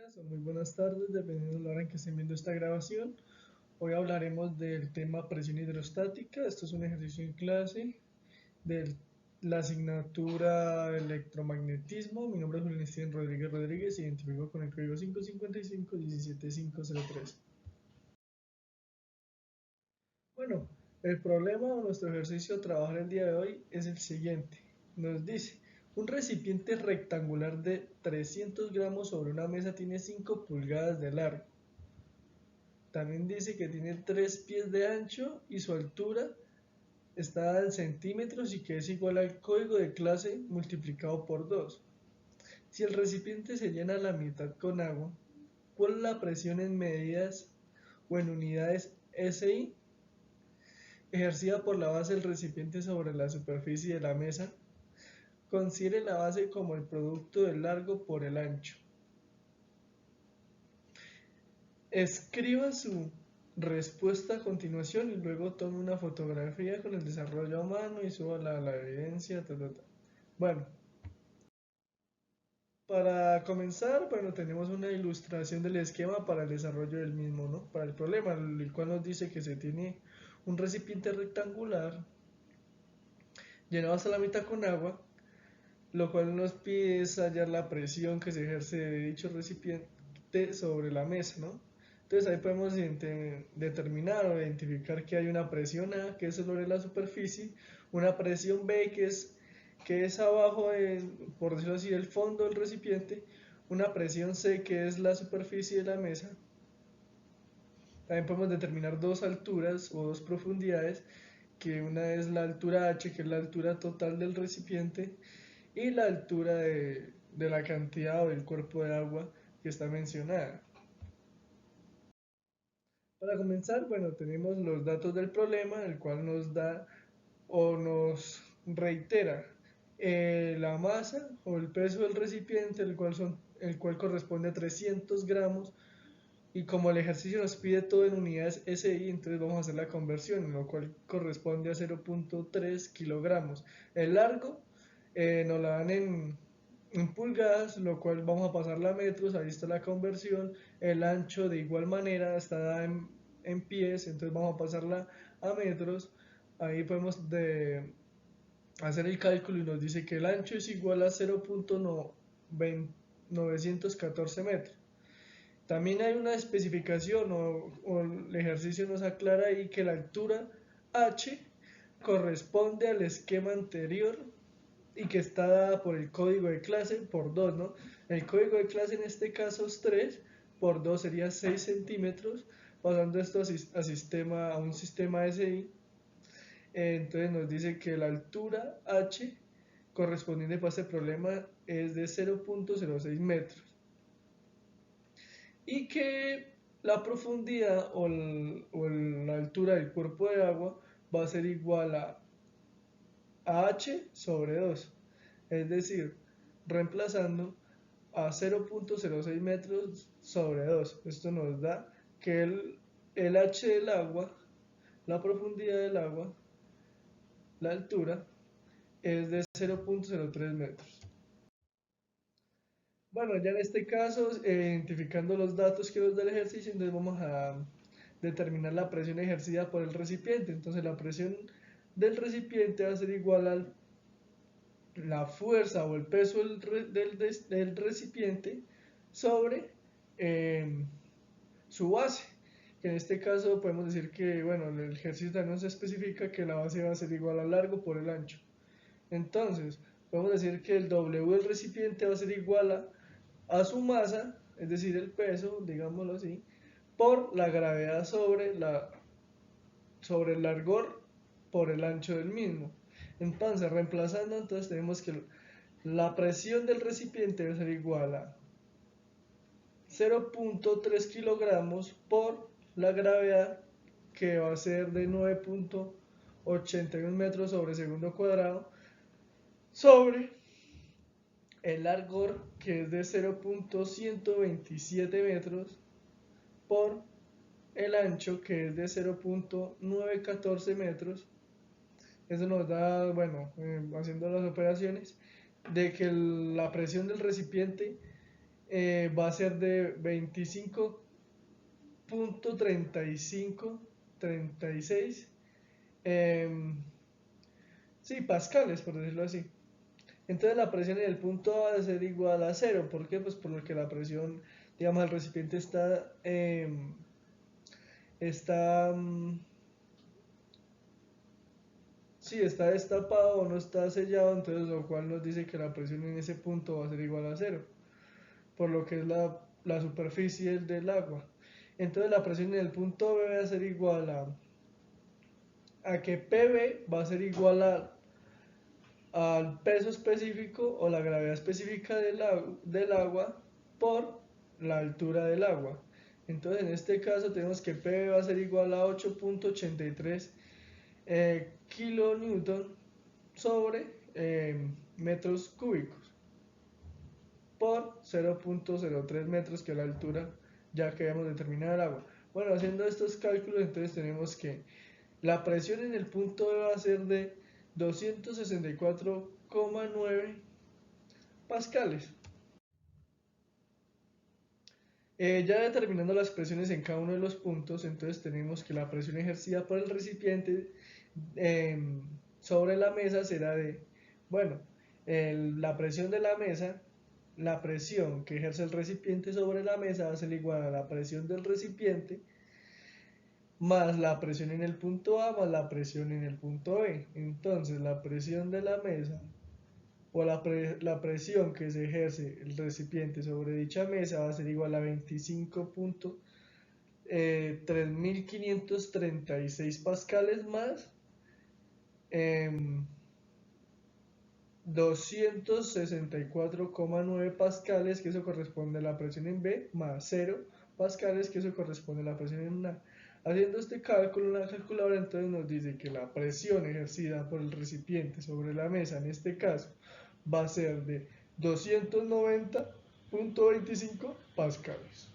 días o muy buenas tardes, dependiendo de la hora en que estén viendo esta grabación. Hoy hablaremos del tema presión hidrostática. Esto es un ejercicio en clase de la asignatura electromagnetismo. Mi nombre es Julián Steven Rodríguez Rodríguez, identifico con el código 555-17503. Bueno, el problema de nuestro ejercicio a trabajar el día de hoy es el siguiente. Nos dice, un recipiente rectangular de 300 gramos sobre una mesa tiene 5 pulgadas de largo. También dice que tiene 3 pies de ancho y su altura está dada en centímetros y que es igual al código de clase multiplicado por 2. Si el recipiente se llena a la mitad con agua, ¿cuál es la presión en medidas o en unidades SI ejercida por la base del recipiente sobre la superficie de la mesa? Considere la base como el producto del largo por el ancho. Escriba su respuesta a continuación y luego tome una fotografía con el desarrollo a mano y suba la evidencia. Bueno, para comenzar, bueno, tenemos una ilustración del esquema para el desarrollo del mismo, ¿no? Para el problema, el cual nos dice que se tiene un recipiente rectangular llenado hasta la mitad con agua, lo cual nos pide es hallar la presión que se ejerce de dicho recipiente sobre la mesa, ¿no? Entonces ahí podemos determinar o identificar que hay una presión A, que es sobre la superficie, una presión B, que es abajo, por decirlo así, el fondo del recipiente, una presión C, que es la superficie de la mesa. También podemos determinar dos alturas o dos profundidades, que una es la altura H, que es la altura total del recipiente, y la altura de la cantidad o del cuerpo de agua que está mencionada. Para comenzar, bueno, tenemos los datos del problema, el cual nos da o nos reitera la masa o el peso del recipiente, el cual corresponde a 300 gramos, y como el ejercicio nos pide todo en unidades SI, entonces vamos a hacer la conversión, lo cual corresponde a 0.3 kilogramos. El largo nos la dan en pulgadas, lo cual vamos a pasarla a metros, ahí está la conversión. El ancho de igual manera está dada en pies, entonces vamos a pasarla a metros. Ahí podemos hacer el cálculo y nos dice que el ancho es igual a 0.914 metros. También hay una especificación o el ejercicio nos aclara ahí que la altura H corresponde al esquema anterior y que está dada por el código de clase por 2, ¿no? El código de clase en este caso es 3, por 2 sería 6 centímetros, pasando esto a un sistema SI. Entonces nos dice que la altura H correspondiente para este problema es de 0.06 metros y que la profundidad la altura del cuerpo de agua va a ser igual a H sobre 2, es decir, reemplazando a 0.06 metros sobre 2. Esto nos da que el H del agua, la profundidad del agua, la altura, es de 0.03 metros. Bueno, ya en este caso, identificando los datos que nos da el ejercicio, entonces vamos a determinar la presión ejercida por el recipiente. Entonces la presión del recipiente va a ser igual a la fuerza o el peso del recipiente sobre su base. Que en este caso podemos decir que, bueno, el ejercicio también nos especifica que la base va a ser igual al largo por el ancho. Entonces, podemos decir que el W del recipiente va a ser igual a su masa, es decir, el peso, digámoslo así, por la gravedad sobre el largor por el ancho del mismo. Entonces, reemplazando, entonces tenemos que la presión del recipiente debe ser igual a 0.3 kilogramos por la gravedad, que va a ser de 9.81 metros sobre segundo cuadrado, sobre el largor, que es de 0.127 metros, por el ancho, que es de 0.914 metros. Eso nos da, bueno, haciendo las operaciones, de que la presión del recipiente va a ser de 25.3536 sí, pascales, por decirlo así. Entonces la presión en el punto A va a ser igual a cero. ¿Por qué? Pues por lo que la presión, digamos, el recipiente está, sí, está destapado o no está sellado, entonces lo cual nos dice que la presión en ese punto va a ser igual a cero, por lo que es la superficie del agua. Entonces la presión en el punto B va a ser igual a que PB va a ser igual al peso específico o la gravedad específica del agua por la altura del agua. Entonces en este caso tenemos que PB va a ser igual a 8.83 kilonewton sobre metros cúbicos por 0.03 metros, que es la altura ya que habíamos determinado el agua. Bueno, haciendo estos cálculos, entonces tenemos que la presión en el punto B va a ser de 264,9 pascales. Ya determinando las presiones en cada uno de los puntos, entonces tenemos que la presión ejercida por el recipiente sobre la mesa será de, bueno, la presión de la mesa, la presión que ejerce el recipiente sobre la mesa va a ser igual a la presión del recipiente más la presión en el punto A más la presión en el punto B. Entonces la presión de la mesa o la presión que se ejerce el recipiente sobre dicha mesa va a ser igual a 25.3536 pascales más 264,9 pascales, que eso corresponde a la presión en B, más 0 pascales, que eso corresponde a la presión en A. Haciendo este cálculo en la calculadora, entonces nos dice que la presión ejercida por el recipiente sobre la mesa, en este caso, va a ser de 290.25 pascales.